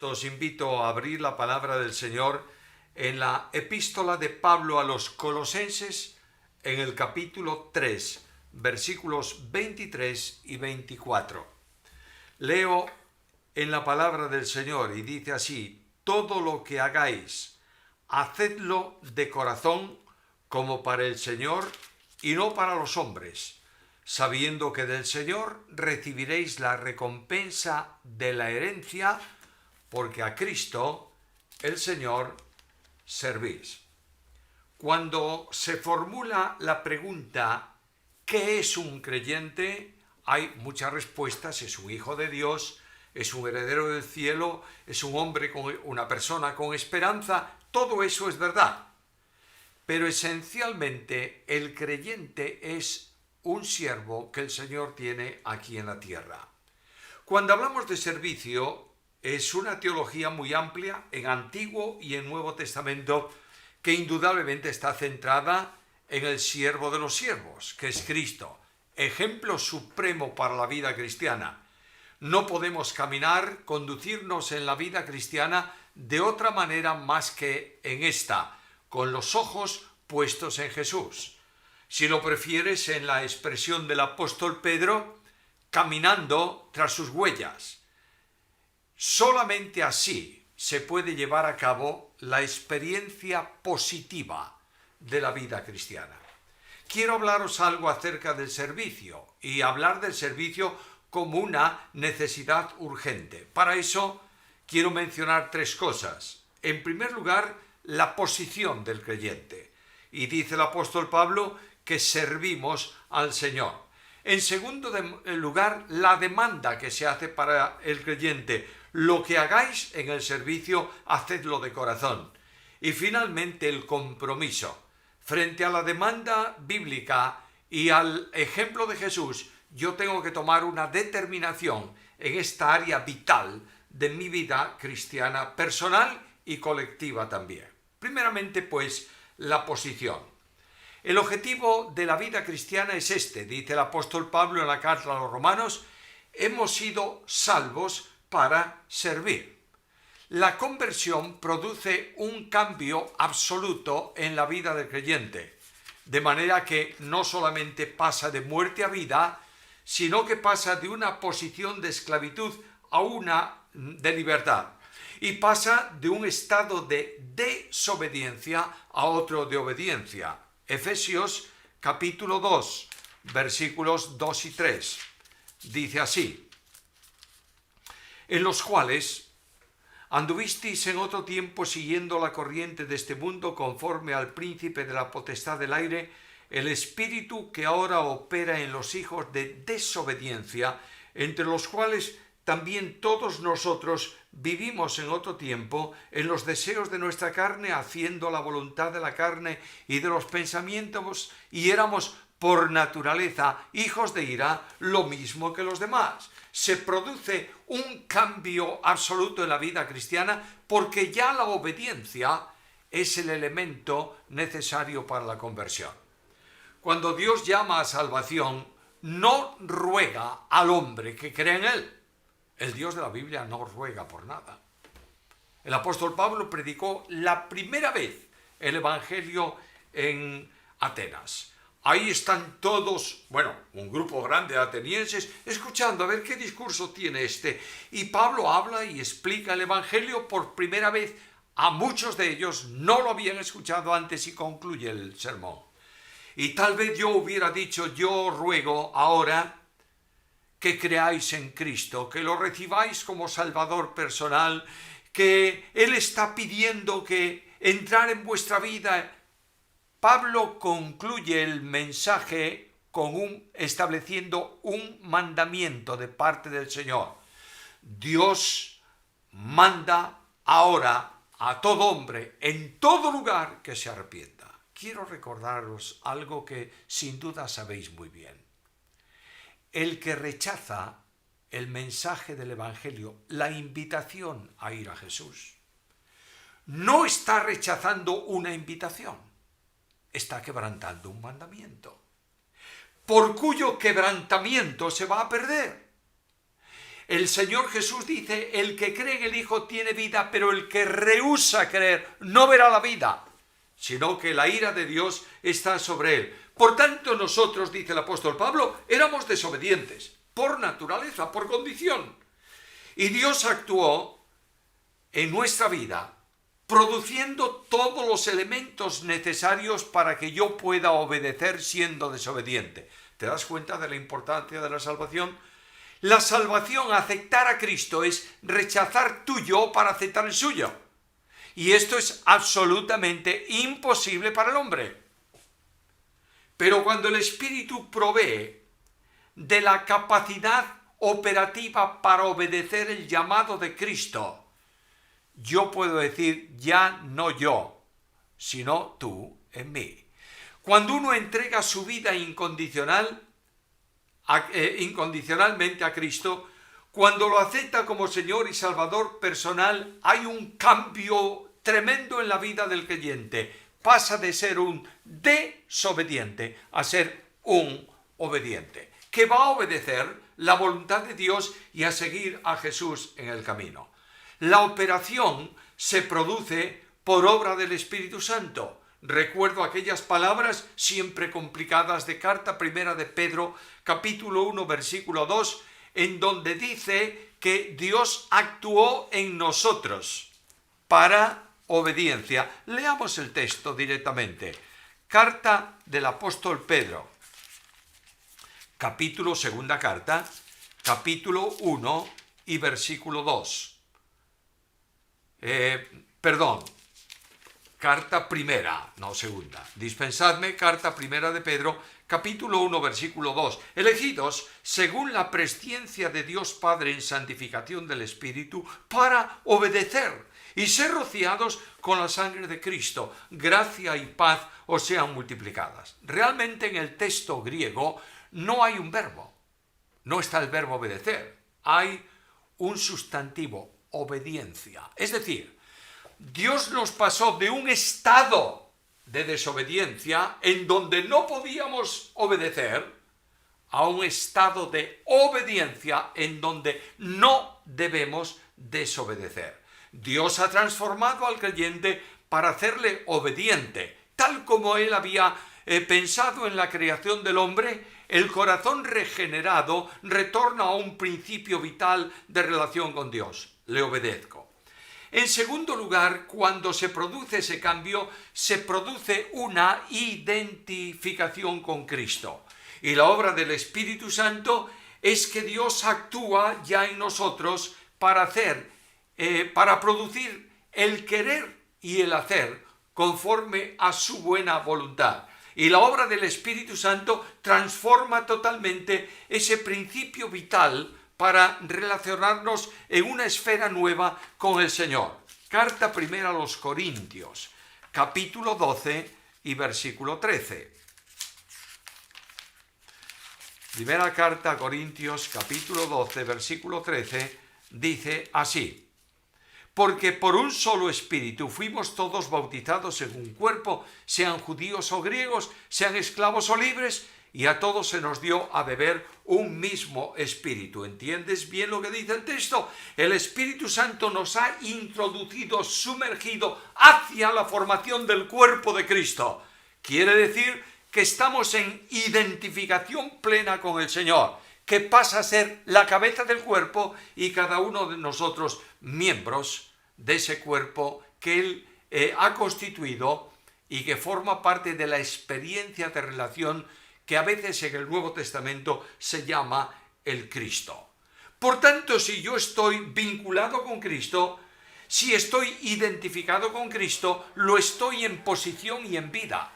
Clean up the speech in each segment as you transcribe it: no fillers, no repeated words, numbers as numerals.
Os invito a abrir la palabra del Señor en la epístola de Pablo a los Colosenses, en el capítulo 3, versículos 23 y 24. Leo en la palabra del Señor y dice así: todo lo que hagáis, hacedlo de corazón como para el Señor y no para los hombres, sabiendo que del Señor recibiréis la recompensa de la herencia, porque a Cristo, el Señor, servís. Cuando se formula la pregunta ¿qué es un creyente?, hay muchas respuestas. Es un hijo de Dios, es un heredero del cielo, es un hombre, una persona con esperanza. Todo eso es verdad. Pero esencialmente el creyente es un siervo que el Señor tiene aquí en la tierra. Cuando hablamos de servicio, es una teología muy amplia en Antiguo y en Nuevo Testamento, que indudablemente está centrada en el siervo de los siervos, que es Cristo, ejemplo supremo para la vida cristiana. No podemos caminar, conducirnos en la vida cristiana de otra manera más que en esta, con los ojos puestos en Jesús. Si lo prefieres, en la expresión del apóstol Pedro, caminando tras sus huellas. Solamente así se puede llevar a cabo la experiencia positiva de la vida cristiana. Quiero hablaros algo acerca del servicio y hablar del servicio como una necesidad urgente. Para eso quiero mencionar tres cosas. En primer lugar, la posición del creyente. Y dice el apóstol Pablo que servimos al Señor. En segundo lugar, la demanda que se hace para el creyente. Lo que hagáis en el servicio, hacedlo de corazón. Y finalmente, el compromiso. Frente a la demanda bíblica y al ejemplo de Jesús, yo tengo que tomar una determinación en esta área vital de mi vida cristiana personal y colectiva también. Primeramente, pues, la posición. El objetivo de la vida cristiana es este, dice el apóstol Pablo en la carta a los Romanos: hemos sido salvos para servir. La conversión produce un cambio absoluto en la vida del creyente, de manera que no solamente pasa de muerte a vida, sino que pasa de una posición de esclavitud a una de libertad, y pasa de un estado de desobediencia a otro de obediencia. Efesios capítulo 2, versículos 2 y 3, dice así: en los cuales anduvisteis en otro tiempo siguiendo la corriente de este mundo, conforme al príncipe de la potestad del aire, el espíritu que ahora opera en los hijos de desobediencia, entre los cuales también todos nosotros vivimos en otro tiempo en los deseos de nuestra carne, haciendo la voluntad de la carne y de los pensamientos, y éramos por naturaleza hijos de ira, lo mismo que los demás. Se produce un cambio absoluto en la vida cristiana porque ya la obediencia es el elemento necesario para la conversión. Cuando Dios llama a salvación, no ruega al hombre que cree en él. El Dios de la Biblia no ruega por nada. El apóstol Pablo predicó la primera vez el Evangelio en Atenas. Ahí están todos, un grupo grande de atenienses, escuchando a ver qué discurso tiene este. Y Pablo habla y explica el Evangelio por primera vez. A muchos de ellos no lo habían escuchado antes y concluye el sermón. Y tal vez yo hubiera dicho: yo ruego ahora que creáis en Cristo, que lo recibáis como Salvador personal, que Él está pidiendo que entrar en vuestra vida. Pablo concluye el mensaje estableciendo un mandamiento de parte del Señor. Dios manda ahora a todo hombre, en todo lugar, que se arrepienta. Quiero recordaros algo que sin duda sabéis muy bien. El que rechaza el mensaje del Evangelio, la invitación a ir a Jesús, no está rechazando una invitación. Está quebrantando un mandamiento, por cuyo quebrantamiento se va a perder. El Señor Jesús dice, el que cree en el Hijo tiene vida, pero el que rehúsa creer no verá la vida, sino que la ira de Dios está sobre él. Por tanto, nosotros, dice el apóstol Pablo, éramos desobedientes, por naturaleza, por condición. Y Dios actuó en nuestra vida, produciendo todos los elementos necesarios para que yo pueda obedecer siendo desobediente. ¿Te das cuenta de la importancia de la salvación? La salvación, aceptar a Cristo, es rechazar tu yo para aceptar el suyo. Y esto es absolutamente imposible para el hombre. Pero cuando el Espíritu provee de la capacidad operativa para obedecer el llamado de Cristo, yo puedo decir, ya no yo, sino tú en mí. Cuando uno entrega su vida incondicionalmente a Cristo, cuando lo acepta como Señor y Salvador personal, hay un cambio tremendo en la vida del creyente. Pasa de ser un desobediente a ser un obediente, que va a obedecer la voluntad de Dios y a seguir a Jesús en el camino. La operación se produce por obra del Espíritu Santo. Recuerdo aquellas palabras siempre complicadas de carta primera de Pedro, capítulo 1, versículo 2, en donde dice que Dios actuó en nosotros para obediencia. Leamos el texto directamente. Carta del apóstol Pedro, segunda carta, capítulo 1 y versículo 2. Carta primera, no segunda. Dispensadme, carta primera de Pedro, capítulo 1, versículo 2. Elegidos según la presciencia de Dios Padre en santificación del Espíritu para obedecer y ser rociados con la sangre de Cristo. Gracia y paz os sean multiplicadas. Realmente en el texto griego no hay un verbo. No está el verbo obedecer. Hay un sustantivo, obediencia. Es decir, Dios nos pasó de un estado de desobediencia en donde no podíamos obedecer a un estado de obediencia en donde no debemos desobedecer. Dios ha transformado al creyente para hacerle obediente, tal como Él había pensado en la creación del hombre. El corazón regenerado retorna a un principio vital de relación con Dios. Le obedezco. En segundo lugar, cuando se produce ese cambio, se produce una identificación con Cristo. Y la obra del Espíritu Santo es que Dios actúa ya en nosotros para producir el querer y el hacer conforme a su buena voluntad. Y la obra del Espíritu Santo transforma totalmente ese principio vital para relacionarnos en una esfera nueva con el Señor. Carta primera a los Corintios, capítulo 12 y versículo 13. Primera carta a Corintios, capítulo 12, versículo 13, dice así: porque por un solo espíritu fuimos todos bautizados en un cuerpo, sean judíos o griegos, sean esclavos o libres, y a todos se nos dio a beber un mismo espíritu. ¿Entiendes bien lo que dice el texto? El Espíritu Santo nos ha introducido, sumergido hacia la formación del cuerpo de Cristo. Quiere decir que estamos en identificación plena con el Señor, que pasa a ser la cabeza del cuerpo y cada uno de nosotros miembros de ese cuerpo que Él ha constituido y que forma parte de la experiencia de relación que a veces en el Nuevo Testamento se llama el Cristo. Por tanto, si yo estoy vinculado con Cristo, si estoy identificado con Cristo, lo estoy en posición y en vida.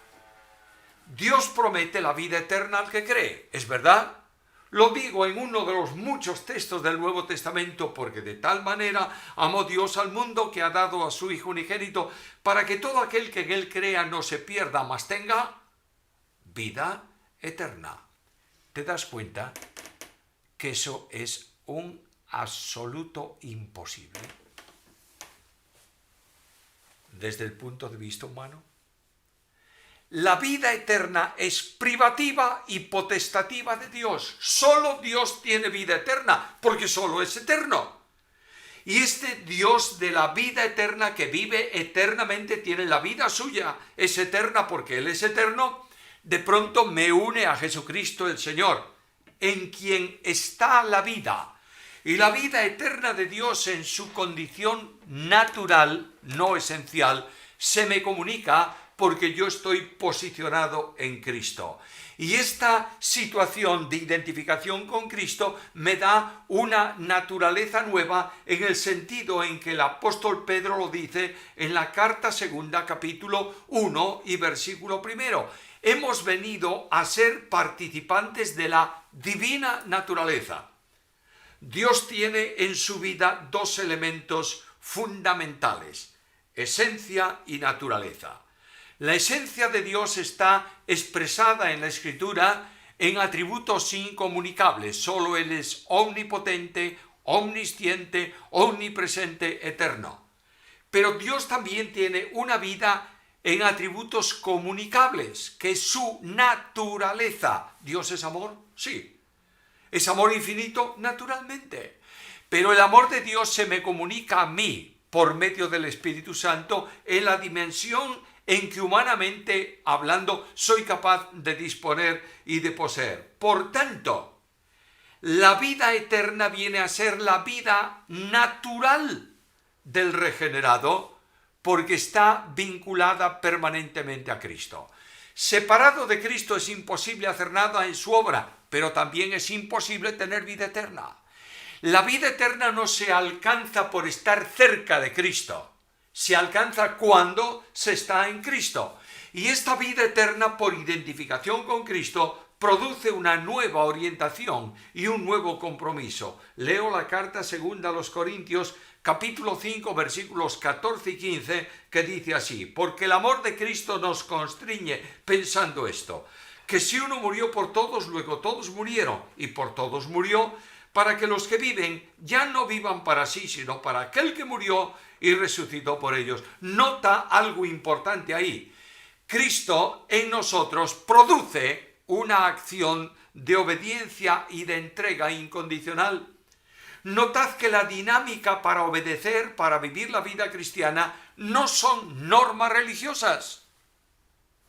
Dios promete la vida eterna al que cree, ¿es verdad? Lo digo en uno de los muchos textos del Nuevo Testamento, porque de tal manera amó Dios al mundo que ha dado a su Hijo unigénito, para que todo aquel que en Él crea no se pierda, mas tenga vida eterna. ¿Te das cuenta que eso es un absoluto imposible desde el punto de vista humano? La vida eterna es privativa y potestativa de Dios. Solo Dios tiene vida eterna, porque solo es eterno. Y este Dios de la vida eterna que vive eternamente tiene la vida suya, es eterna porque Él es eterno, de pronto me une a Jesucristo el Señor, en quien está la vida. Y la vida eterna de Dios en su condición natural, no esencial, se me comunica porque yo estoy posicionado en Cristo. Y esta situación de identificación con Cristo me da una naturaleza nueva en el sentido en que el apóstol Pedro lo dice en la carta segunda, capítulo 1 y versículo 1. Hemos venido a ser participantes de la divina naturaleza. Dios tiene en su vida dos elementos fundamentales: esencia y naturaleza. La esencia de Dios está expresada en la Escritura en atributos incomunicables. Solo Él es omnipotente, omnisciente, omnipresente, eterno. Pero Dios también tiene una vida en atributos comunicables, que es su naturaleza. ¿Dios es amor? Sí. ¿Es amor infinito? Naturalmente. Pero el amor de Dios se me comunica a mí por medio del Espíritu Santo en la dimensión en que humanamente hablando soy capaz de disponer y de poseer. Por tanto, la vida eterna viene a ser la vida natural del regenerado porque está vinculada permanentemente a Cristo. Separado de Cristo es imposible hacer nada en su obra, pero también es imposible tener vida eterna. La vida eterna no se alcanza por estar cerca de Cristo. Se alcanza cuando se está en Cristo. Y esta vida eterna, por identificación con Cristo, produce una nueva orientación y un nuevo compromiso. Leo la carta segunda a los Corintios, capítulo 5, versículos 14 y 15, que dice así: porque el amor de Cristo nos constriñe pensando esto, que si uno murió por todos, luego todos murieron, y por todos murió, para que los que viven ya no vivan para sí, sino para aquel que murió y resucitó por ellos. Nota algo importante ahí. Cristo en nosotros produce una acción de obediencia y de entrega incondicional. Notad que la dinámica para obedecer, para vivir la vida cristiana, no son normas religiosas.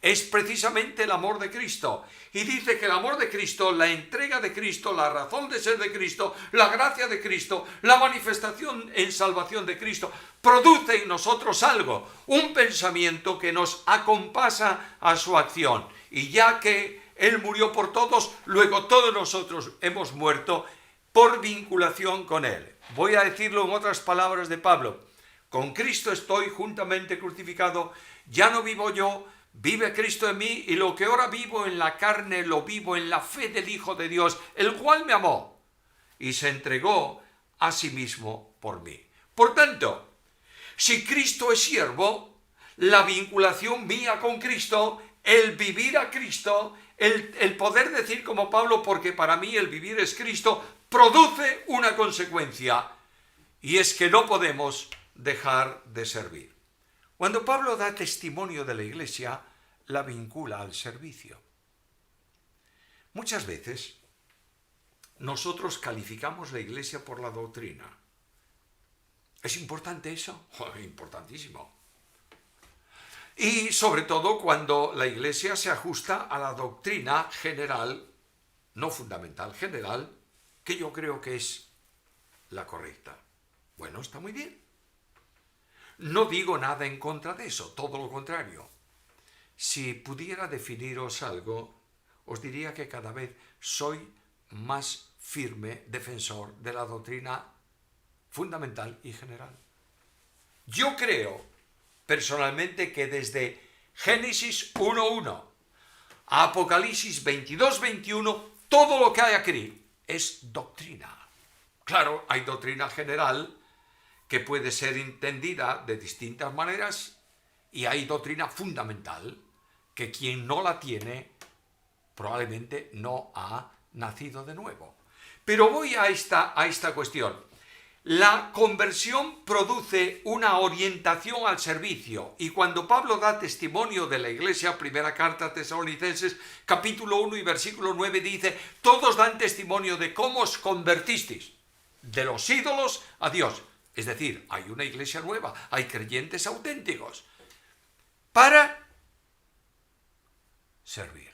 Es precisamente el amor de Cristo. Y dice que el amor de Cristo, la entrega de Cristo, la razón de ser de Cristo, la gracia de Cristo, la manifestación en salvación de Cristo, produce en nosotros algo, un pensamiento que nos acompasa a su acción. Y ya que Él murió por todos, luego todos nosotros hemos muerto por vinculación con Él. Voy a decirlo en otras palabras de Pablo: con Cristo estoy juntamente crucificado, ya no vivo yo, vive Cristo en mí, y lo que ahora vivo en la carne lo vivo en la fe del Hijo de Dios, el cual me amó y se entregó a sí mismo por mí. Por tanto, si Cristo es siervo, la vinculación mía con Cristo, el vivir a Cristo, el poder decir como Pablo, porque para mí el vivir es Cristo, produce una consecuencia, y es que no podemos dejar de servir. Cuando Pablo da testimonio de la Iglesia, la vincula al servicio. Muchas veces nosotros calificamos la Iglesia por la doctrina. ¿Es importante eso? Importantísimo. Y sobre todo cuando la Iglesia se ajusta a la doctrina general, no fundamental, general, que yo creo que es la correcta. Bueno, está muy bien. No digo nada en contra de eso, todo lo contrario. Si pudiera definiros algo, os diría que cada vez soy más firme defensor de la doctrina fundamental y general. Yo creo personalmente que desde Génesis 1:1 a Apocalipsis 22:21, todo lo que hay aquí es doctrina. Claro, hay doctrina general que puede ser entendida de distintas maneras, y hay doctrina fundamental que quien no la tiene probablemente no ha nacido de nuevo. Pero voy a esta cuestión. La conversión produce una orientación al servicio, y cuando Pablo da testimonio de la iglesia, primera carta a Tesalonicenses, capítulo 1 y versículo 9, dice: todos dan testimonio de cómo os convertisteis de los ídolos a Dios. Es decir, hay una iglesia nueva, hay creyentes auténticos para servir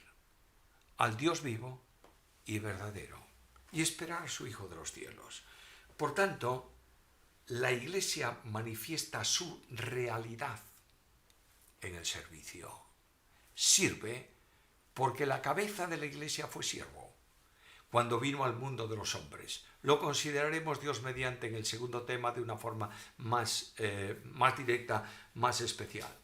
al Dios vivo y verdadero y esperar a su Hijo de los cielos. Por tanto, la iglesia manifiesta su realidad en el servicio. Sirve porque la cabeza de la iglesia fue siervo cuando vino al mundo de los hombres. Lo consideraremos, Dios mediante, en el segundo tema de una forma más directa, más especial.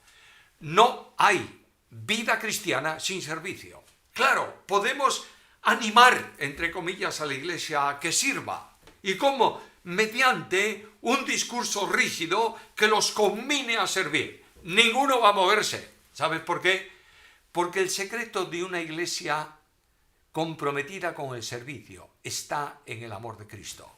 No hay vida cristiana sin servicio. Claro, podemos animar, entre comillas, a la iglesia a que sirva. ¿Y cómo? Mediante un discurso rígido que los conmine a servir. Ninguno va a moverse. ¿Sabes por qué? Porque el secreto de una iglesia comprometida con el servicio está en el amor de Cristo.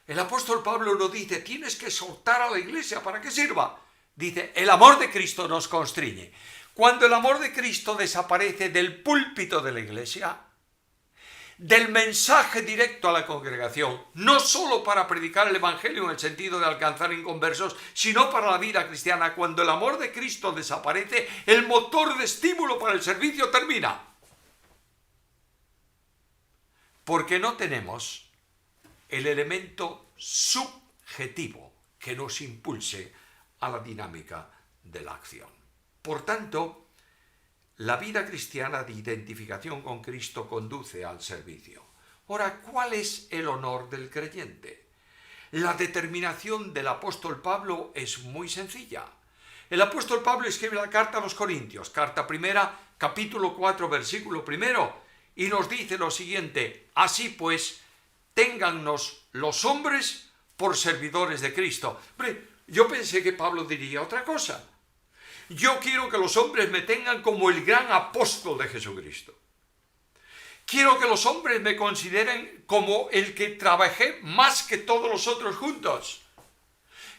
El apóstol Pablo no dice: tienes que exhortar a la iglesia para que sirva. Dice: el amor de Cristo nos constriñe. Cuando el amor de Cristo desaparece del púlpito de la iglesia, del mensaje directo a la congregación, no solo para predicar el evangelio en el sentido de alcanzar inconversos, sino para la vida cristiana, cuando el amor de Cristo desaparece, el motor de estímulo para el servicio termina. Porque no tenemos el elemento subjetivo que nos impulse a la dinámica de la acción. Por tanto, la vida cristiana de identificación con Cristo conduce al servicio. Ahora, ¿cuál es el honor del creyente? La determinación del apóstol Pablo es muy sencilla. El apóstol Pablo escribe la carta a los Corintios, carta primera, capítulo 4, versículo primero, y nos dice lo siguiente: así pues, téngannos los hombres por servidores de Cristo. Hombre, yo pensé que Pablo diría otra cosa. Yo quiero que los hombres me tengan como el gran apóstol de Jesucristo. Quiero que los hombres me consideren como el que trabajé más que todos los otros juntos.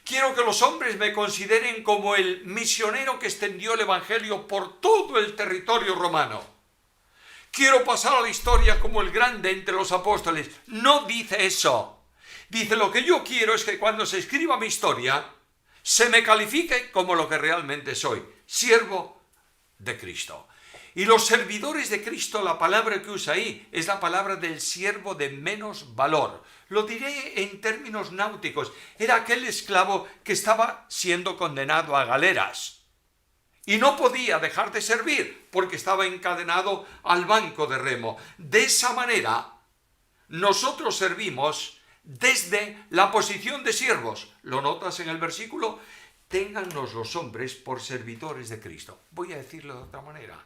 Quiero que los hombres me consideren como el misionero que extendió el evangelio por todo el territorio romano. Quiero pasar a la historia como el grande entre los apóstoles. No dice eso. Dice: lo que yo quiero es que cuando se escriba mi historia, se me califique como lo que realmente soy, siervo de Cristo. Y los servidores de Cristo, la palabra que usa ahí es la palabra del siervo de menos valor. Lo diré en términos náuticos. Era aquel esclavo que estaba siendo condenado a galeras y no podía dejar de servir porque estaba encadenado al banco de remo. De esa manera, nosotros servimos desde la posición de siervos. ¿Lo notas en el versículo? Téngannos los hombres por servidores de Cristo. Voy a decirlo de otra manera.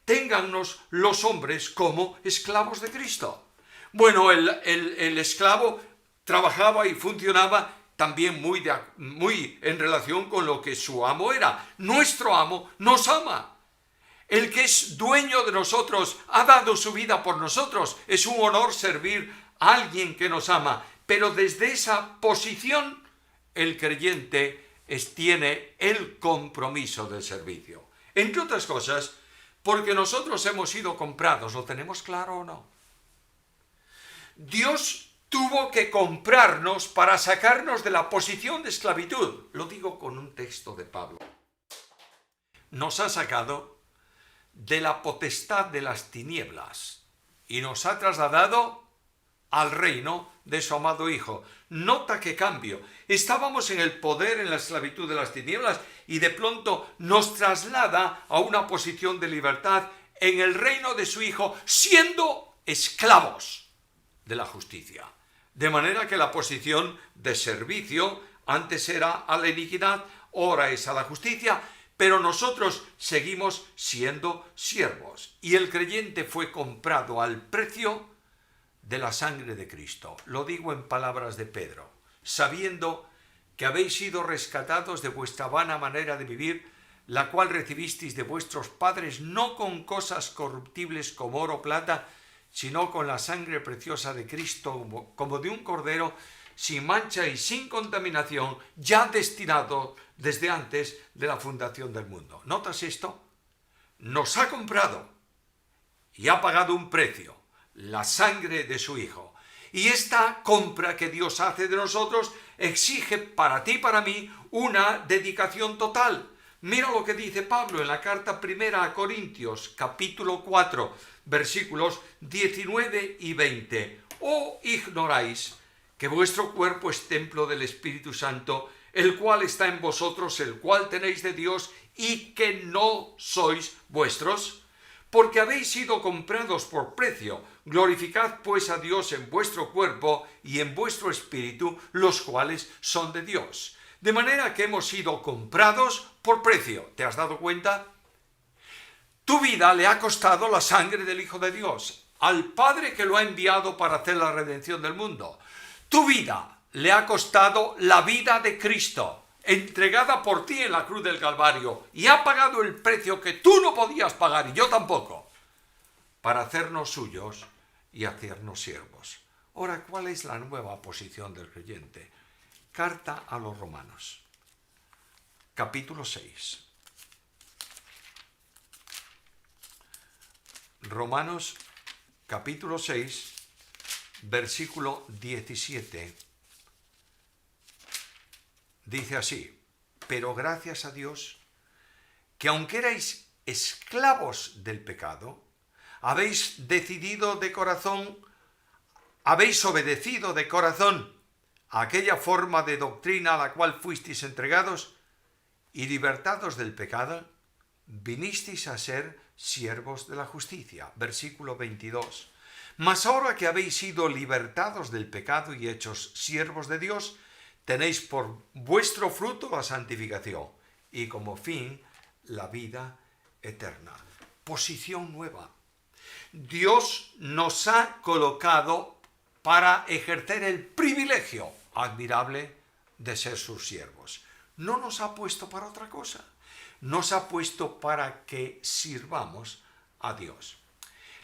Téngannos los hombres como esclavos de Cristo. Bueno, el esclavo trabajaba y funcionaba también muy en relación con lo que su amo era. Nuestro amo nos ama. El que es dueño de nosotros ha dado su vida por nosotros. Es un honor servir a alguien que nos ama. Pero desde esa posición, el creyente tiene el compromiso del servicio. Entre otras cosas, porque nosotros hemos sido comprados. ¿Lo tenemos claro o no? Dios tuvo que comprarnos para sacarnos de la posición de esclavitud. Lo digo con un texto de Pablo. Nos ha sacado de la potestad de las tinieblas y nos ha trasladado al reino de su amado Hijo. Nota qué cambio. Estábamos en el poder, en la esclavitud de las tinieblas, y de pronto nos traslada a una posición de libertad en el reino de su Hijo, siendo esclavos de la justicia. De manera que la posición de servicio antes era a la iniquidad, ahora es a la justicia, pero nosotros seguimos siendo siervos. Y el creyente fue comprado al precio de la sangre de Cristo. Lo digo en palabras de Pedro: sabiendo que habéis sido rescatados de vuestra vana manera de vivir, la cual recibisteis de vuestros padres, no con cosas corruptibles como oro o plata, sino con la sangre preciosa de Cristo, como de un cordero, sin mancha y sin contaminación, ya destinado desde antes de la fundación del mundo. ¿Notas esto? Nos ha comprado y ha pagado un precio, la sangre de su Hijo. Y esta compra que Dios hace de nosotros exige para ti y para mí una dedicación total. Mira lo que dice Pablo en la carta primera a Corintios, capítulo 4, versículos 19 y 20. ¿O ignoráis que vuestro cuerpo es templo del Espíritu Santo, el cual está en vosotros, el cual tenéis de Dios, y que no sois vuestros? Porque habéis sido comprados por precio. Glorificad pues a Dios en vuestro cuerpo y en vuestro espíritu, los cuales son de Dios. De manera que hemos sido comprados por precio. ¿Te has dado cuenta? Tu vida le ha costado la sangre del Hijo de Dios, al Padre que lo ha enviado para hacer la redención del mundo. Tu vida le ha costado la vida de Cristo, entregada por ti en la cruz del Calvario, y ha pagado el precio que tú no podías pagar y yo tampoco, para hacernos suyos y hacernos siervos. Ahora, ¿cuál es la nueva posición del creyente? Carta a los Romanos, capítulo 6. Romanos, capítulo 6, versículo 17. Dice así: pero gracias a Dios, que aunque erais esclavos del pecado, habéis obedecido de corazón a aquella forma de doctrina a la cual fuisteis entregados, y libertados del pecado, vinisteis a ser siervos de la justicia. Versículo 22. Mas ahora que habéis sido libertados del pecado y hechos siervos de Dios, tenéis por vuestro fruto la santificación y como fin la vida eterna. Posición nueva. Dios nos ha colocado para ejercer el privilegio admirable de ser sus siervos. No nos ha puesto para otra cosa. Nos ha puesto para que sirvamos a Dios.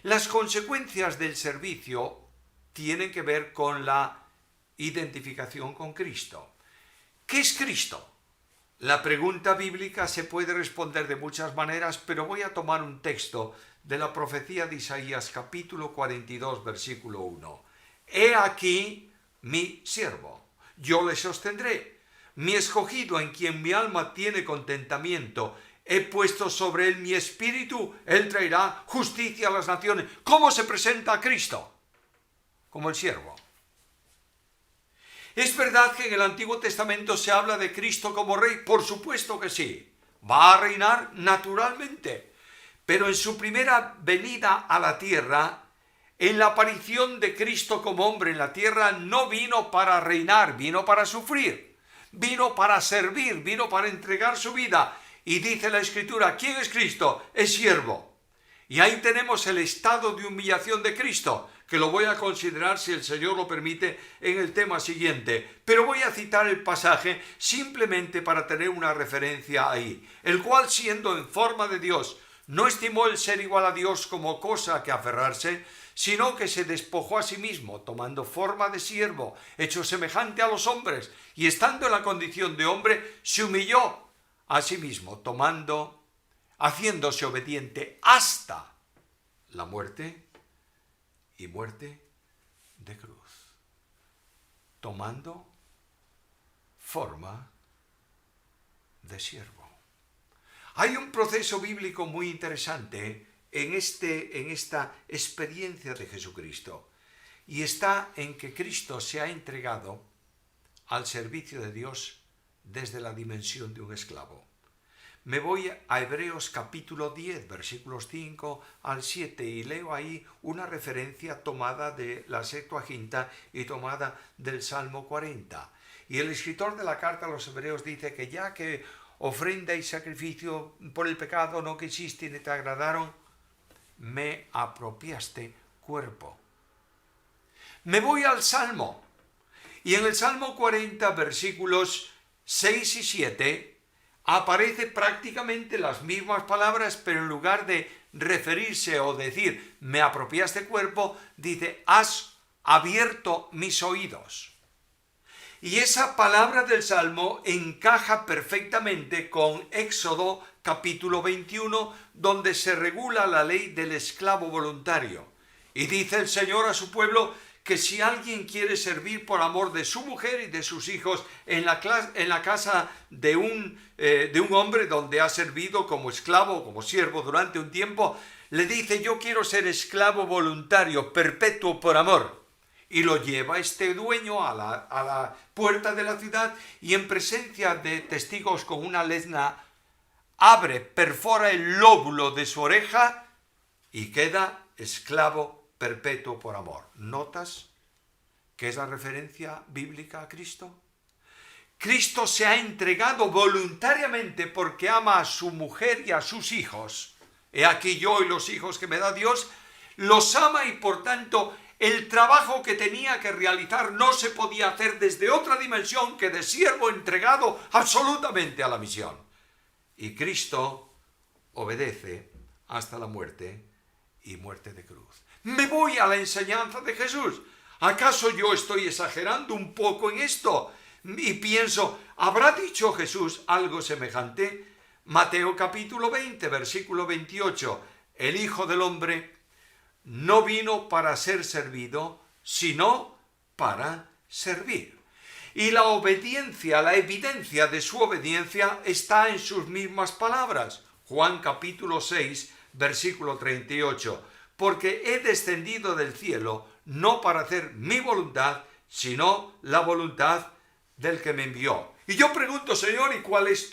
Las consecuencias del servicio tienen que ver con la identificación con Cristo. ¿Qué es Cristo? La pregunta bíblica se puede responder de muchas maneras, pero voy a tomar un texto de la profecía de Isaías, capítulo 42, versículo 1. He aquí mi siervo, yo le sostendré, mi escogido en quien mi alma tiene contentamiento. He puesto sobre él mi espíritu, él traerá justicia a las naciones. ¿Cómo se presenta a Cristo? Como el siervo. ¿Es verdad que en el Antiguo Testamento se habla de Cristo como rey? Por supuesto que sí. Va a reinar naturalmente. Pero en su primera venida a la tierra, en la aparición de Cristo como hombre en la tierra, no vino para reinar, vino para sufrir. Vino para servir, vino para entregar su vida. Y dice la Escritura, ¿quién es Cristo? Es siervo. Y ahí tenemos el estado de humillación de Cristo, que lo voy a considerar, si el Señor lo permite, en el tema siguiente. Pero voy a citar el pasaje simplemente para tener una referencia ahí. El cual, siendo en forma de Dios, no estimó el ser igual a Dios como cosa a que aferrarse, sino que se despojó a sí mismo, tomando forma de siervo, hecho semejante a los hombres, y estando en la condición de hombre, se humilló a sí mismo, haciéndose obediente hasta la muerte y muerte de cruz, tomando forma de siervo. Hay un proceso bíblico muy interesante en esta experiencia de Jesucristo, y está en que Cristo se ha entregado al servicio de Dios desde la dimensión de un esclavo. Me voy a Hebreos capítulo 10, versículos 5 al 7, y leo ahí una referencia tomada de la Septuaginta y tomada del Salmo 40. Y el escritor de la carta a los Hebreos dice que ya que ofrenda y sacrificio por el pecado no quisiste ni te agradaron, me apropiaste cuerpo. Me voy al Salmo, y en el Salmo 40, versículos 6 y 7, aparece prácticamente las mismas palabras, pero en lugar de referirse o decir me apropiaste cuerpo, dice has abierto mis oídos. Y esa palabra del Salmo encaja perfectamente con Éxodo capítulo 21, donde se regula la ley del esclavo voluntario. Y dice el Señor a su pueblo que si alguien quiere servir por amor de su mujer y de sus hijos en la casa de un hombre donde ha servido como esclavo o como siervo durante un tiempo, le dice: yo quiero ser esclavo voluntario, perpetuo por amor. Y lo lleva este dueño a la puerta de la ciudad y en presencia de testigos con una lezna perfora el lóbulo de su oreja y queda esclavo perpetuo por amor. ¿Notas qué es la referencia bíblica a Cristo? Cristo se ha entregado voluntariamente porque ama a su mujer y a sus hijos. He aquí yo y los hijos que me da Dios, los ama y por tanto el trabajo que tenía que realizar no se podía hacer desde otra dimensión que de siervo entregado absolutamente a la misión. Y Cristo obedece hasta la muerte y muerte de cruz. Me voy a la enseñanza de Jesús. ¿Acaso yo estoy exagerando un poco en esto? Y pienso, ¿habrá dicho Jesús algo semejante? Mateo capítulo 20, versículo 28. El Hijo del Hombre no vino para ser servido, sino para servir. Y la obediencia, la evidencia de su obediencia está en sus mismas palabras. Juan capítulo 6, versículo 38. Porque he descendido del cielo no para hacer mi voluntad, sino la voluntad del que me envió. Y yo pregunto, Señor, ¿y cuál es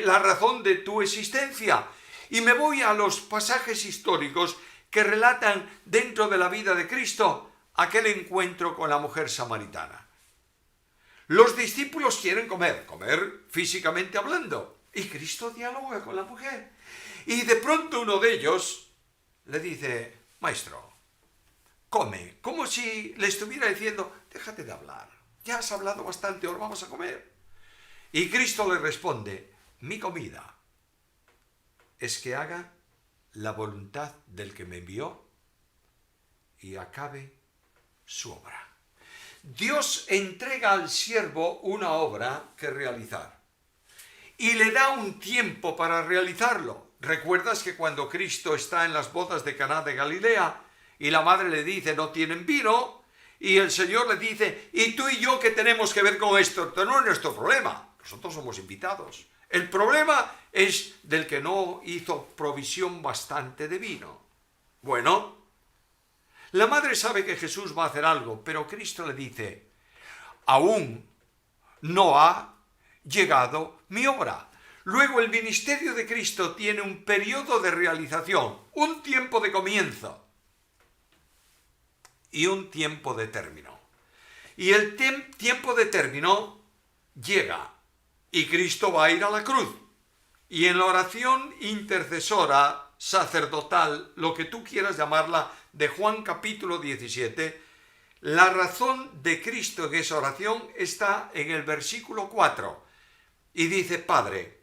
la razón de tu existencia? Y me voy a los pasajes históricos que relatan dentro de la vida de Cristo aquel encuentro con la mujer samaritana. Los discípulos quieren comer físicamente hablando, y Cristo dialoga con la mujer. Y de pronto uno de ellos le dice: maestro, come, como si le estuviera diciendo: déjate de hablar, ya has hablado bastante, ahora vamos a comer. Y Cristo le responde: mi comida es que haga la voluntad del que me envió y acabe su obra. Dios entrega al siervo una obra que realizar y le da un tiempo para realizarlo. ¿Recuerdas que cuando Cristo está en las bodas de Caná de Galilea y la madre le dice: no tienen vino, y el Señor le dice: ¿y tú y yo qué tenemos que ver con esto? Esto no es nuestro problema, nosotros somos invitados. El problema es del que no hizo provisión bastante de vino. Bueno, la madre sabe que Jesús va a hacer algo, pero Cristo le dice: aún no ha llegado mi hora. Luego el ministerio de Cristo tiene un periodo de realización, un tiempo de comienzo y un tiempo de término. Y el tiempo de término llega y Cristo va a ir a la cruz. Y en la oración intercesora, sacerdotal, lo que tú quieras llamarla, de Juan capítulo 17, la razón de Cristo en esa oración está en el versículo 4. Y dice: Padre,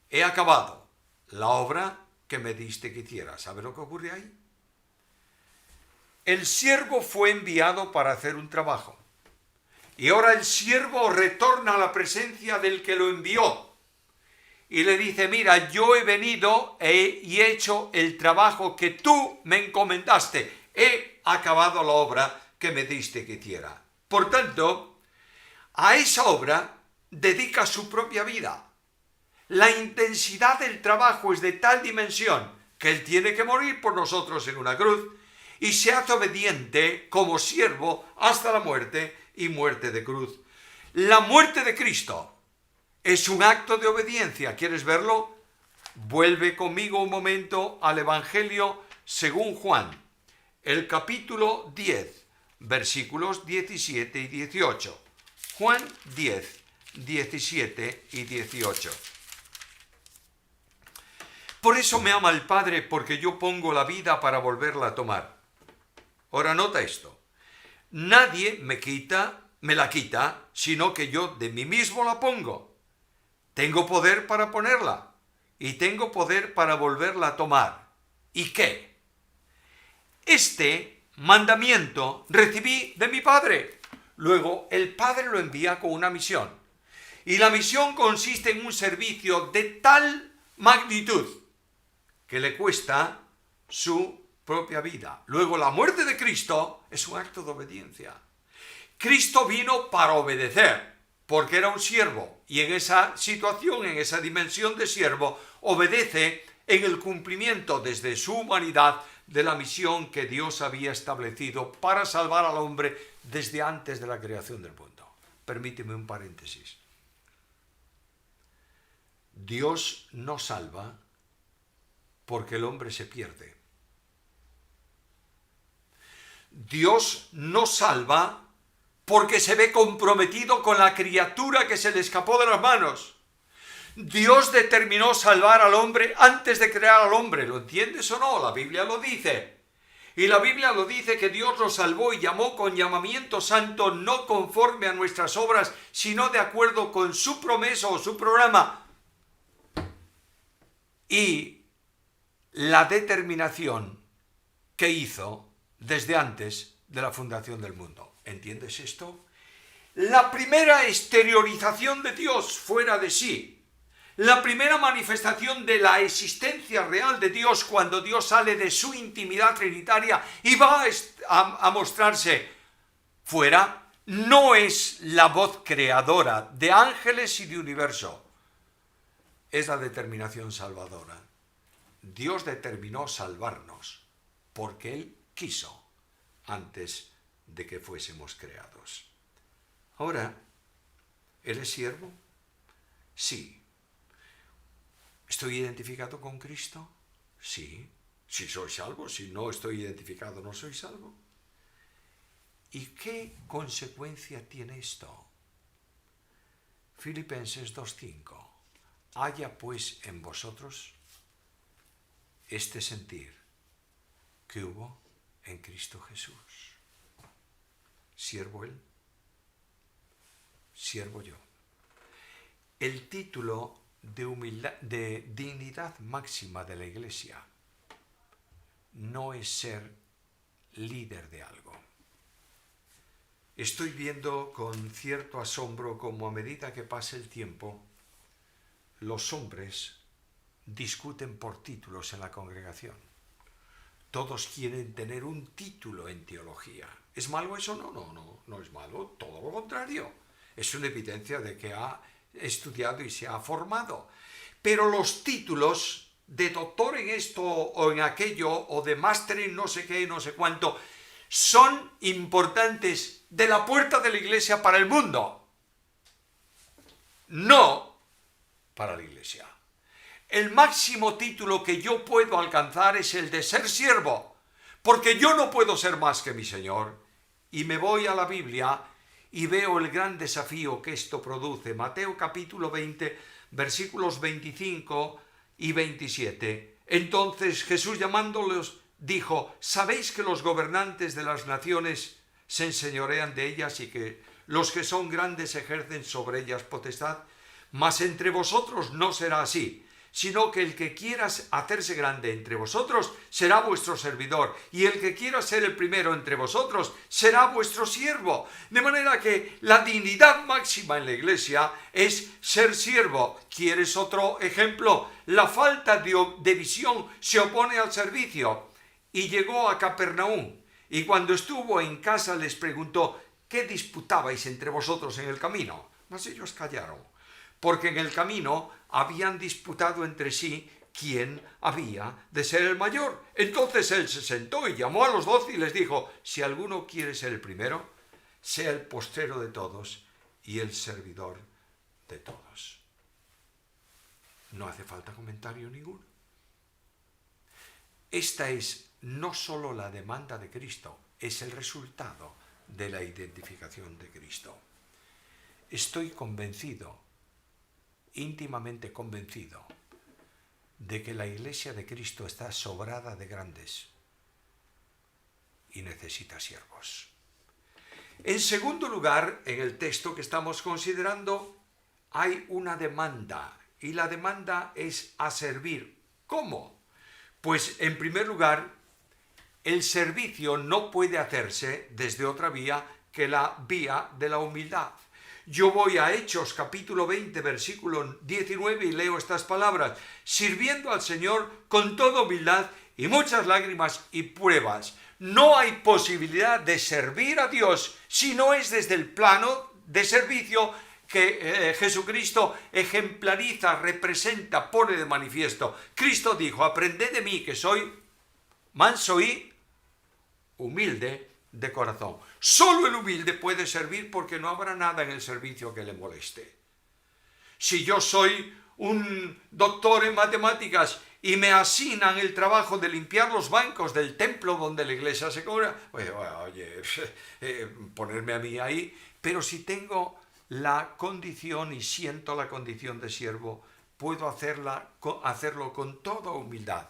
he acabado la obra que me diste que hiciera. ¿Sabe lo que ocurre ahí? El siervo fue enviado para hacer un trabajo. Y ahora el siervo retorna a la presencia del que lo envió. Y le dice: mira, yo he venido y he hecho el trabajo que tú me encomendaste. He acabado la obra que me diste que hiciera. Por tanto, a esa obra dedica su propia vida. La intensidad del trabajo es de tal dimensión que él tiene que morir por nosotros en una cruz y se hace obediente como siervo hasta la muerte y muerte de cruz. La muerte de Cristo es un acto de obediencia. ¿Quieres verlo? Vuelve conmigo un momento al Evangelio según Juan, el capítulo 10, versículos 17 y 18. Juan 10, 17 y 18. Por eso me ama el Padre, porque yo pongo la vida para volverla a tomar. Ahora nota esto. Nadie me la quita, sino que yo de mí mismo la pongo. Tengo poder para ponerla y tengo poder para volverla a tomar. ¿Y qué? Este mandamiento recibí de mi Padre. Luego, el Padre lo envía con una misión. Y la misión consiste en un servicio de tal magnitud que le cuesta su propia vida. Luego, la muerte de Cristo es un acto de obediencia. Cristo vino para obedecer, porque era un siervo, y en esa situación, en esa dimensión de siervo, obedece en el cumplimiento desde su humanidad de la misión que Dios había establecido para salvar al hombre desde antes de la creación del mundo. Permíteme un paréntesis. Dios no salva porque el hombre se pierde. Dios no salva porque se ve comprometido con la criatura que se le escapó de las manos. Dios determinó salvar al hombre antes de crear al hombre. ¿Lo entiendes o no? La Biblia lo dice. Y la Biblia lo dice que Dios lo salvó y llamó con llamamiento santo, no conforme a nuestras obras, sino de acuerdo con su promesa o su programa. Y la determinación que hizo desde antes de la fundación del mundo. ¿Entiendes esto? La primera exteriorización de Dios fuera de sí, la primera manifestación de la existencia real de Dios cuando Dios sale de su intimidad trinitaria y va a mostrarse fuera, no es la voz creadora de ángeles y de universo, es la determinación salvadora. Dios determinó salvarnos porque Él quiso antes de que fuésemos creados. Ahora, ¿eres siervo? Sí. ¿Estoy identificado con Cristo? Sí. Si soy salvo, si no estoy identificado, no soy salvo. ¿Y qué consecuencia tiene esto? Filipenses 2:5. Haya pues en vosotros este sentir que hubo en Cristo Jesús. Siervo Él, siervo yo. El título de dignidad máxima de la Iglesia no es ser líder de algo. Estoy viendo con cierto asombro cómo a medida que pasa el tiempo, los hombres discuten por títulos en la congregación. Todos quieren tener un título en teología. ¿Es malo eso? No es malo, todo lo contrario. Es una evidencia de que ha estudiado y se ha formado. Pero los títulos de doctor en esto o en aquello, o de máster en no sé qué, no sé cuánto, son importantes de la puerta de la iglesia para el mundo, no para la iglesia. El máximo título que yo puedo alcanzar es el de ser siervo, porque yo no puedo ser más que mi Señor. Y me voy a la Biblia y veo el gran desafío que esto produce. Mateo capítulo 20, versículos 25 y 27. Entonces Jesús llamándolos dijo: ¿sabéis que los gobernantes de las naciones se enseñorean de ellas y que los que son grandes ejercen sobre ellas potestad? Mas entre vosotros no será así, sino que el que quiera hacerse grande entre vosotros será vuestro servidor, y el que quiera ser el primero entre vosotros será vuestro siervo. De manera que la dignidad máxima en la iglesia es ser siervo. ¿Quieres otro ejemplo? La falta de visión se opone al servicio. Y llegó a Capernaum, y cuando estuvo en casa les preguntó: ¿qué disputabais entre vosotros en el camino? Mas ellos callaron, porque en el camino habían disputado entre sí quién había de ser el mayor. Entonces él se sentó y llamó a los 12 y les dijo: si alguno quiere ser el primero, sea el postrero de todos y el servidor de todos. No hace falta comentario ninguno. Esta es no solo la demanda de Cristo, es el resultado de la identificación de Cristo. Estoy convencido, íntimamente convencido, de que la Iglesia de Cristo está sobrada de grandes y necesita siervos. En segundo lugar, en el texto que estamos considerando, hay una demanda, y la demanda es a servir. ¿Cómo? Pues en primer lugar, el servicio no puede hacerse desde otra vía que la vía de la humildad. Yo voy a Hechos capítulo 20, versículo 19 y leo estas palabras: sirviendo al Señor con toda humildad y muchas lágrimas y pruebas. No hay posibilidad de servir a Dios si no es desde el plano de servicio que Jesucristo ejemplariza, representa, pone de manifiesto. Cristo dijo: aprended de mí que soy manso y humilde de corazón. Solo el humilde puede servir, porque no habrá nada en el servicio que le moleste. Si yo soy un doctor en matemáticas y me asignan el trabajo de limpiar los bancos del templo donde la iglesia se cobra, ponerme a mí ahí. Pero si tengo la condición y siento la condición de siervo, puedo hacerlo con toda humildad,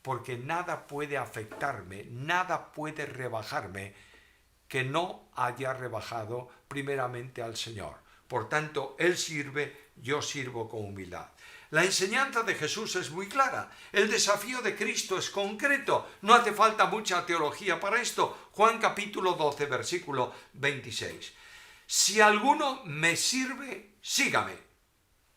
porque nada puede afectarme, nada puede rebajarme que no haya rebajado primeramente al Señor. Por tanto, Él sirve, yo sirvo con humildad. La enseñanza de Jesús es muy clara. El desafío de Cristo es concreto. No hace falta mucha teología para esto. Juan capítulo 12, versículo 26. Si alguno me sirve, sígame.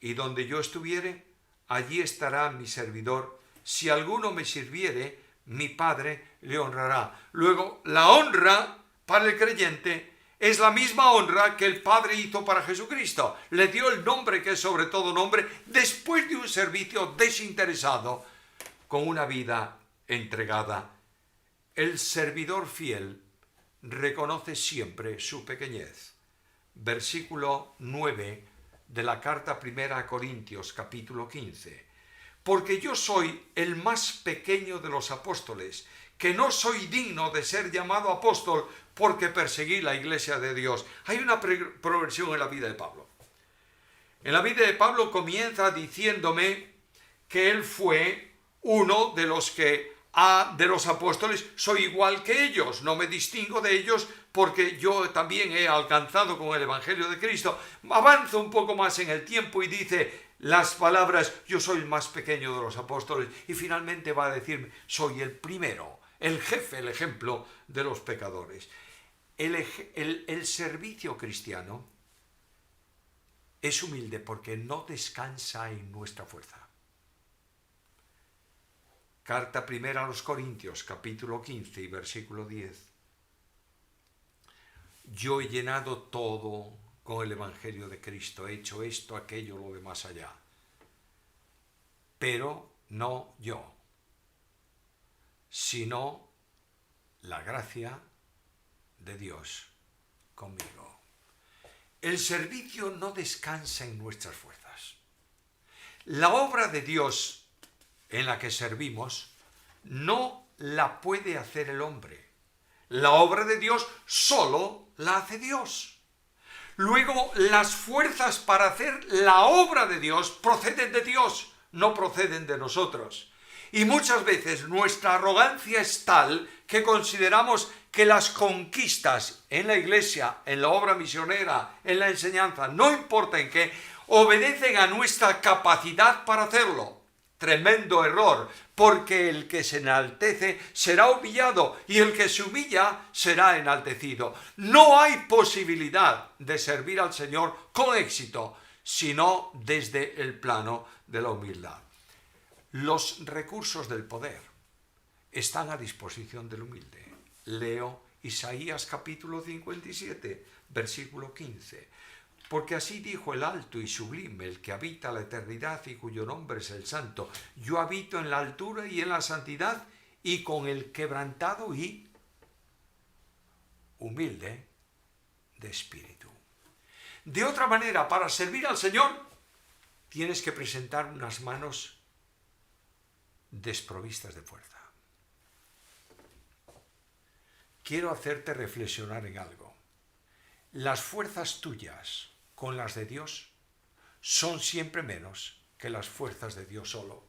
Y donde yo estuviere, allí estará mi servidor. Si alguno me sirviere, mi Padre le honrará. Luego, la honra para el creyente es la misma honra que el Padre hizo para Jesucristo. Le dio el nombre que es sobre todo nombre, después de un servicio desinteresado, con una vida entregada. El servidor fiel reconoce siempre su pequeñez. Versículo 9 de la carta primera a Corintios, capítulo 15. Porque yo soy el más pequeño de los apóstoles, que no soy digno de ser llamado apóstol, porque perseguí la iglesia de Dios. Hay una progresión en la vida de Pablo. En la vida de Pablo comienza diciéndome que él fue uno de los de los apóstoles. Soy igual que ellos, no me distingo de ellos, porque yo también he alcanzado con el Evangelio de Cristo. Avanza un poco más en el tiempo y dice las palabras: yo soy el más pequeño de los apóstoles, y finalmente va a decirme: soy el primero, el jefe, el ejemplo de los pecadores. El servicio cristiano es humilde porque no descansa en nuestra fuerza. Carta primera a los Corintios, capítulo 15 y versículo 10. Yo he llenado todo con el Evangelio de Cristo, he hecho esto, aquello, lo de más allá. Pero no yo, sino la gracia de Dios conmigo. El servicio no descansa en nuestras fuerzas. La obra de Dios en la que servimos no la puede hacer el hombre. La obra de Dios solo la hace Dios. Luego, las fuerzas para hacer la obra de Dios proceden de Dios, no proceden de nosotros. Y muchas veces nuestra arrogancia es tal que consideramos que las conquistas en la iglesia, en la obra misionera, en la enseñanza, no importa en qué, obedecen a nuestra capacidad para hacerlo. Tremendo error, porque el que se enaltece será humillado y el que se humilla será enaltecido. No hay posibilidad de servir al Señor con éxito, sino desde el plano de la humildad. Los recursos del poder están a disposición del humilde. Leo Isaías capítulo 57, versículo 15. Porque así dijo el alto y sublime, el que habita la eternidad y cuyo nombre es el Santo: yo habito en la altura y en la santidad, y con el quebrantado y humilde de espíritu. De otra manera, para servir al Señor, tienes que presentar unas manos desprovistas de fuerza. Quiero hacerte reflexionar en algo. Las fuerzas tuyas con las de Dios son siempre menos que las fuerzas de Dios solo.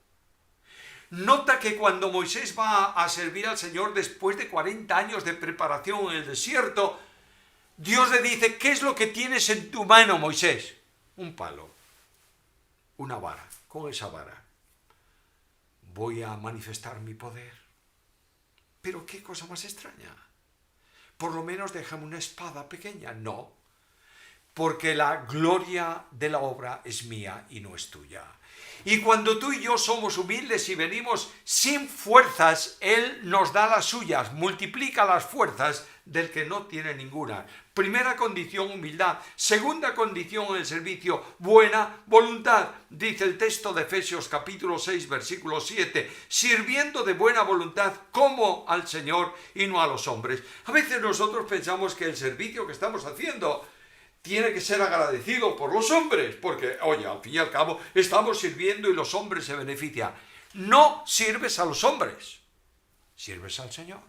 Nota que cuando Moisés va a servir al Señor después de 40 años de preparación en el desierto, Dios le dice: ¿qué es lo que tienes en tu mano, Moisés? Un palo, una vara. Con esa vara voy a manifestar mi poder. Pero qué cosa más extraña. por lo menos déjame una espada pequeña. No, porque la gloria de la obra es mía y no es tuya. Y cuando tú y yo somos humildes y venimos sin fuerzas, Él nos da las suyas, multiplica las fuerzas del que no tiene ninguna. Primera condición, humildad. Segunda condición en el servicio, buena voluntad. Dice el texto de Efesios capítulo 6, versículo 7, sirviendo de buena voluntad como al Señor y no a los hombres. A veces nosotros pensamos que el servicio que estamos haciendo tiene que ser agradecido por los hombres, porque, oye, al fin y al cabo, estamos sirviendo y los hombres se benefician. No sirves a los hombres, sirves al Señor.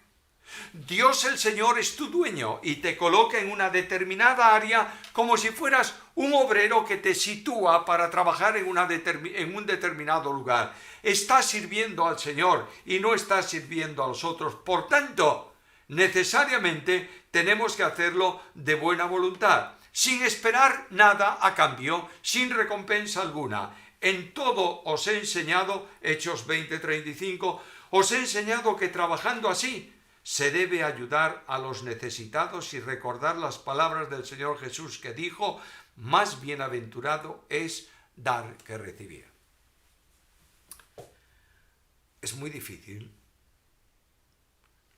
Dios el Señor es tu dueño y te coloca en una determinada área como si fueras un obrero que te sitúa para trabajar en un determinado lugar. Estás sirviendo al Señor y no estás sirviendo a los otros. Por tanto, necesariamente tenemos que hacerlo de buena voluntad, sin esperar nada a cambio, sin recompensa alguna. En todo os he enseñado, Hechos 20:35, os he enseñado que trabajando así se debe ayudar a los necesitados y recordar las palabras del Señor Jesús que dijo, más bienaventurado es dar que recibir. Es muy difícil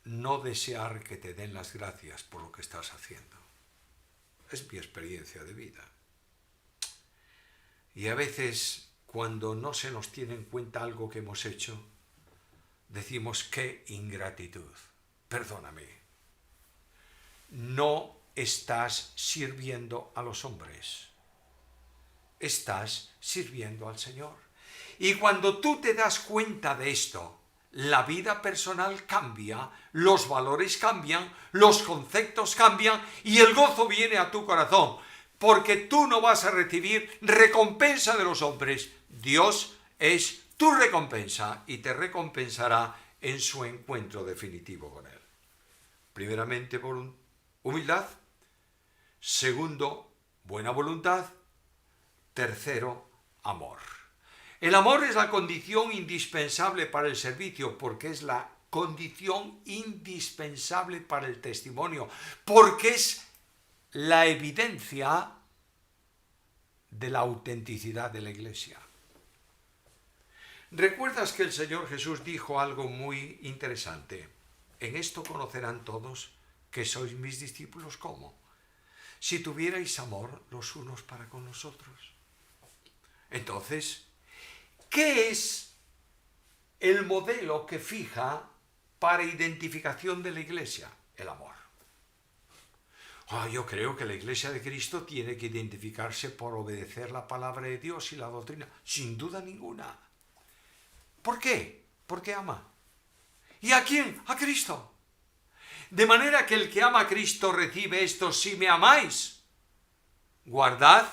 no desear que te den las gracias por lo que estás haciendo. Es mi experiencia de vida. Y a veces, cuando no se nos tiene en cuenta algo que hemos hecho, decimos, qué ingratitud. Perdóname. No estás sirviendo a los hombres. Estás sirviendo al Señor. Y cuando tú te das cuenta de esto, la vida personal cambia, los valores cambian, los conceptos cambian y el gozo viene a tu corazón, porque tú no vas a recibir recompensa de los hombres. Dios es tu recompensa y te recompensará en su encuentro definitivo con Él. Primeramente, humildad. Segundo, buena voluntad. Tercero, amor. El amor es la condición indispensable para el servicio, porque es la condición indispensable para el testimonio, porque es la evidencia de la autenticidad de la Iglesia. ¿Recuerdas que el Señor Jesús dijo algo muy interesante? En esto conocerán todos que sois mis discípulos. ¿Cómo? Si tuvierais amor los unos para con los otros. Entonces, ¿qué es el modelo que fija para identificación de la Iglesia? El amor. Yo creo que la Iglesia de Cristo tiene que identificarse por obedecer la palabra de Dios y la doctrina. Sin duda ninguna. ¿Por qué? Porque ama. ¿Y a quién? A Cristo. De manera que el que ama a Cristo recibe esto: si me amáis, guardad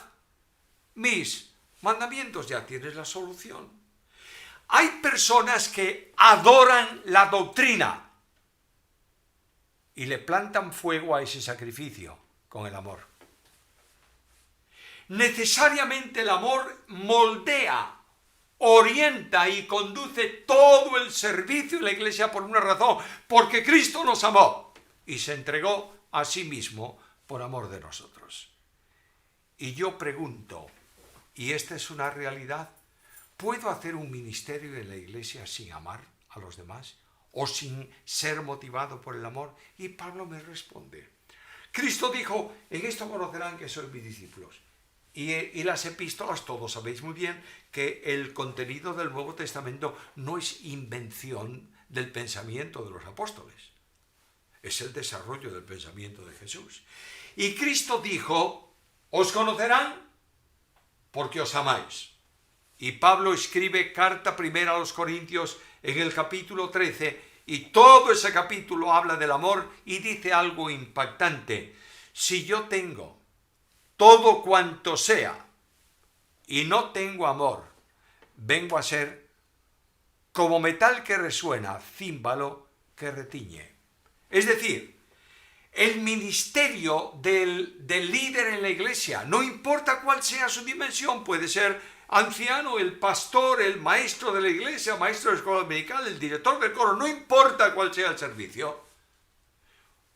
mis mandamientos. Ya tienes la solución. Hay personas que adoran la doctrina y le plantan fuego a ese sacrificio con el amor. Necesariamente el amor moldea, orienta y conduce todo el servicio de la Iglesia por una razón, porque Cristo nos amó y se entregó a sí mismo por amor de nosotros. Y yo pregunto, ¿y esta es una realidad? ¿Puedo hacer un ministerio en la Iglesia sin amar a los demás o sin ser motivado por el amor? Y Pablo me responde. Cristo dijo, en esto conocerán que sois mis discípulos. Y las epístolas, todos sabéis muy bien que el contenido del Nuevo Testamento no es invención del pensamiento de los apóstoles. Es el desarrollo del pensamiento de Jesús. Y Cristo dijo, os conocerán porque os amáis. Y Pablo escribe carta primera a los Corintios en el capítulo 13, y todo ese capítulo habla del amor y dice algo impactante. Si yo tengo todo cuanto sea y no tengo amor, vengo a ser como metal que resuena, címbalo que retiñe. Es decir, el ministerio del líder en la iglesia, no importa cuál sea su dimensión, puede ser anciano, el pastor, el maestro de la iglesia, maestro de escuela dominical, el director del coro, no importa cuál sea el servicio.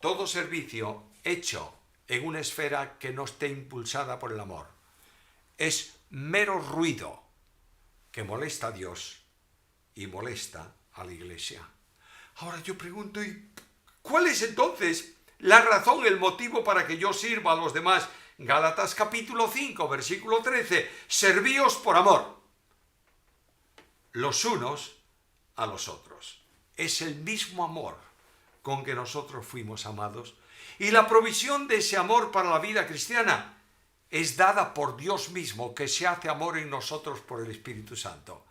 todo servicio hecho en una esfera que no esté impulsada por el amor es mero ruido que molesta a Dios y molesta a la Iglesia. Ahora yo pregunto, ¿y cuál es entonces la razón, el motivo para que yo sirva a los demás? Gálatas capítulo 5, versículo 13, servíos por amor, los unos a los otros. Es el mismo amor con que nosotros fuimos amados. Y la provisión de ese amor para la vida cristiana es dada por Dios mismo, que se hace amor en nosotros por el Espíritu Santo.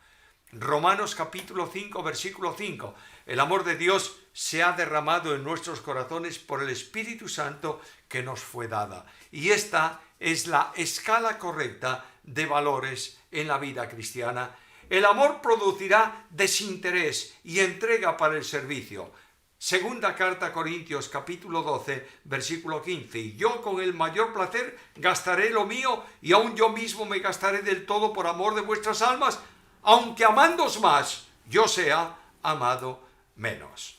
Romanos capítulo 5, versículo 5. El amor de Dios se ha derramado en nuestros corazones por el Espíritu Santo que nos fue dada. Y esta es la escala correcta de valores en la vida cristiana. El amor producirá desinterés y entrega para el servicio. Segunda carta a Corintios capítulo 12, versículo 15. Y yo con el mayor placer gastaré lo mío, y aun yo mismo me gastaré del todo por amor de vuestras almas, aunque amándoos más, yo sea amado menos.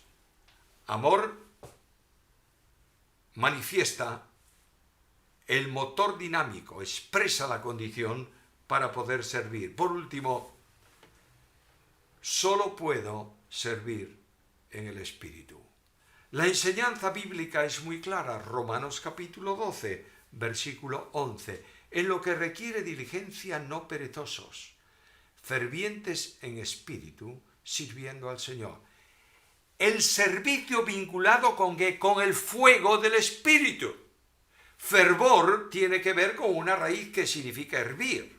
Amor manifiesta el motor dinámico, expresa la condición para poder servir. Por último, solo puedo servir en el Espíritu. La enseñanza bíblica es muy clara. Romanos capítulo 12, versículo 11. En lo que requiere diligencia, no perezosos, fervientes en espíritu, sirviendo al Señor. El servicio vinculado con el fuego del Espíritu. Fervor tiene que ver con una raíz que significa hervir.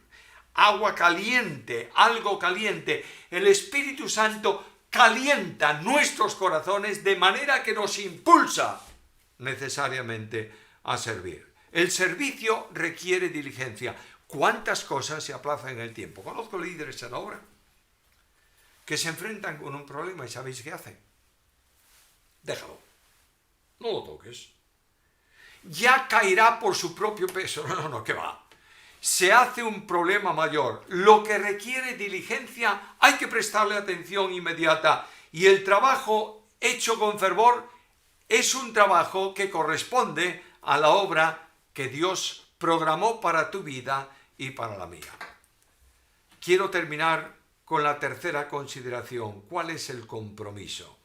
Agua caliente, algo caliente. El Espíritu Santo calienta nuestros corazones de manera que nos impulsa necesariamente a servir. El servicio requiere diligencia. ¿Cuántas cosas se aplazan en el tiempo? Conozco líderes en la obra que se enfrentan con un problema y ¿sabéis qué hacen? Déjalo, no lo toques. Ya caerá por su propio peso. No, ¿qué va? Se hace un problema mayor. Lo que requiere diligencia hay que prestarle atención inmediata. Y el trabajo hecho con fervor es un trabajo que corresponde a la obra que Dios programó para tu vida y para la mía. Quiero terminar con la tercera consideración. ¿Cuál es el compromiso?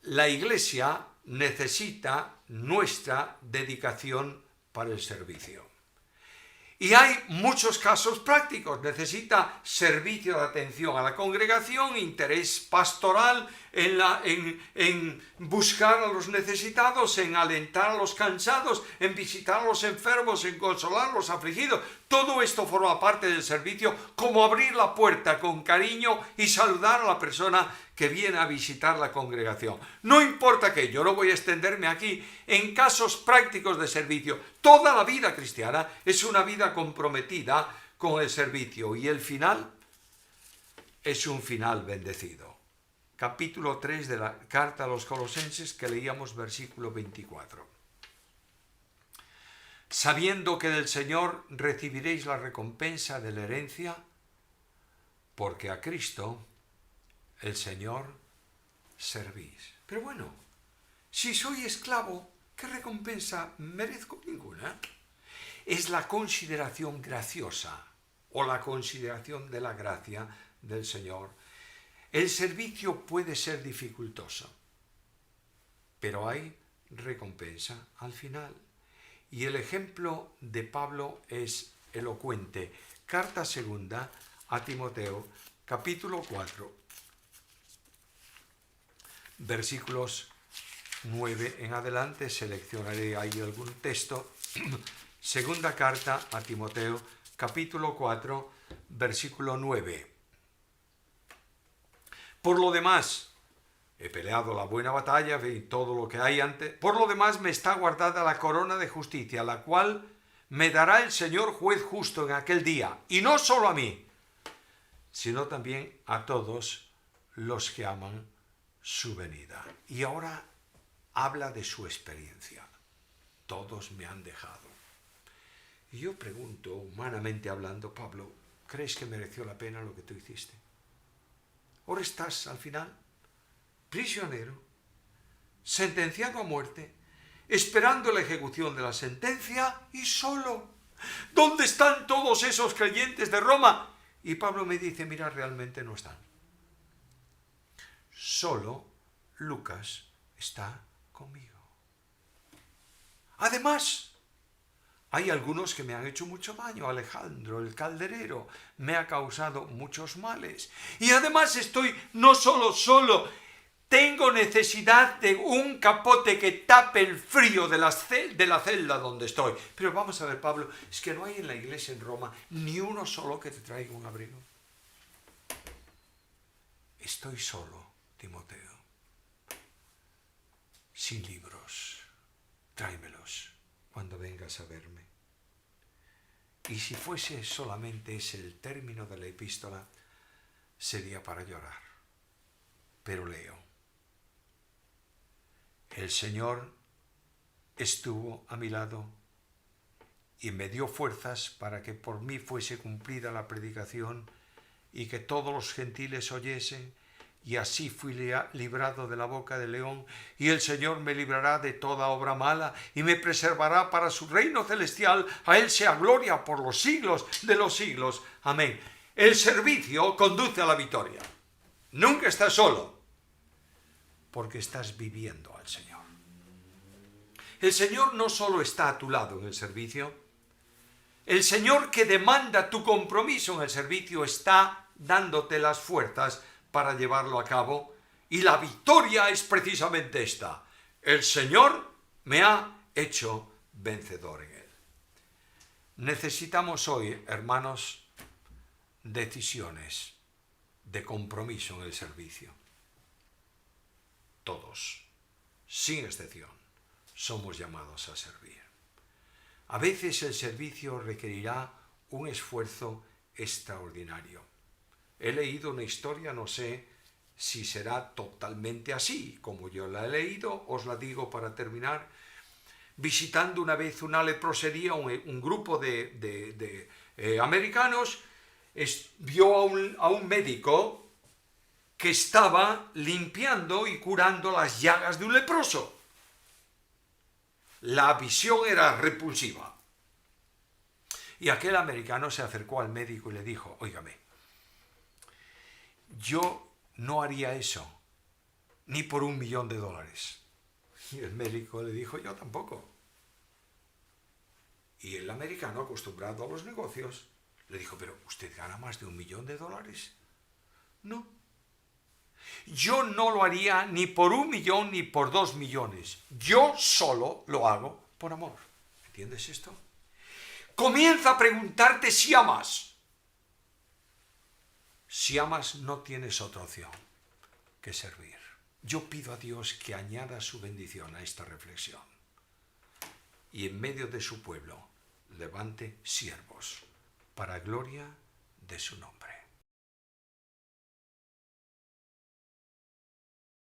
La Iglesia necesita nuestra dedicación para el servicio. Y hay muchos casos prácticos. Necesita servicio de atención a la congregación, interés pastoral en buscar a los necesitados, en alentar a los cansados, en visitar a los enfermos, en consolar a los afligidos. Todo esto forma parte del servicio, como abrir la puerta con cariño y saludar a la persona que viene a visitar la congregación. No importa que yo no voy a extenderme aquí en casos prácticos de servicio. Toda la vida cristiana es una vida comprometida con el servicio y el final es un final bendecido. Capítulo 3 de la carta a los Colosenses que leíamos, versículo 24. Sabiendo que del Señor recibiréis la recompensa de la herencia, porque a Cristo, el Señor, servís. Pero bueno, si soy esclavo, ¿qué recompensa merezco? Ninguna. Es la consideración graciosa o la consideración de la gracia del Señor. El servicio puede ser dificultoso, pero hay recompensa al final. Y el ejemplo de Pablo es elocuente. Carta segunda a Timoteo, capítulo 4, versículos 9 en adelante. Seleccionaré ahí algún texto. Segunda carta a Timoteo, capítulo 4, versículo 9. Por lo demás, he peleado la buena batalla y todo lo que hay antes. Por lo demás, me está guardada la corona de justicia, la cual me dará el Señor juez justo en aquel día. Y no solo a mí, sino también a todos los que aman su venida. Y ahora habla de su experiencia. Todos me han dejado. Y yo pregunto, humanamente hablando, Pablo, ¿crees que mereció la pena lo que tú hiciste? Ahora estás, al final, prisionero, sentenciado a muerte, esperando la ejecución de la sentencia y solo. ¿Dónde están todos esos creyentes de Roma? Y Pablo me dice, mira, realmente no están. Solo Lucas está conmigo. Además, hay algunos que me han hecho mucho daño. Alejandro, el calderero, me ha causado muchos males. Y además estoy no solo, tengo necesidad de un capote que tape el frío de la celda donde estoy. Pero vamos a ver, Pablo, es que no hay en la iglesia en Roma ni uno solo que te traiga un abrigo. Estoy solo, Timoteo, sin libros. Tráemelos cuando vengas a verme. Y si fuese solamente ese el término de la epístola, sería para llorar. Pero leo. El Señor estuvo a mi lado y me dio fuerzas para que por mí fuese cumplida la predicación y que todos los gentiles oyesen, y así fui librado de la boca del león, y el Señor me librará de toda obra mala y me preservará para su reino celestial. A Él sea gloria por los siglos de los siglos. Amén. El servicio conduce a la victoria. Nunca estás solo, porque estás viviendo al Señor. El Señor no solo está a tu lado en el servicio, el Señor que demanda tu compromiso en el servicio está dándote las fuerzas para llevarlo a cabo, y la victoria es precisamente esta. El Señor me ha hecho vencedor en Él. Necesitamos hoy, hermanos, decisiones de compromiso en el servicio. Todos, sin excepción, somos llamados a servir. A veces el servicio requerirá un esfuerzo extraordinario. He leído una historia, no sé si será totalmente así como yo la he leído, os la digo para terminar. Visitando una vez una leprosería, un grupo de americanos, vio a un médico que estaba limpiando y curando las llagas de un leproso. La visión era repulsiva. Y aquel americano se acercó al médico y le dijo, óigame, yo no haría eso, ni por $1.000.000. Y el médico le dijo, yo tampoco. Y el americano, acostumbrado a los negocios, le dijo, pero ¿usted gana más de $1.000.000? No. Yo no lo haría ni por 1.000.000 ni por 2.000.000. Yo solo lo hago por amor. ¿Entiendes esto? Comienza a preguntarte si amas. Si amas, no tienes otra opción que servir. Yo pido a Dios que añada su bendición a esta reflexión y en medio de su pueblo levante siervos para gloria de su nombre.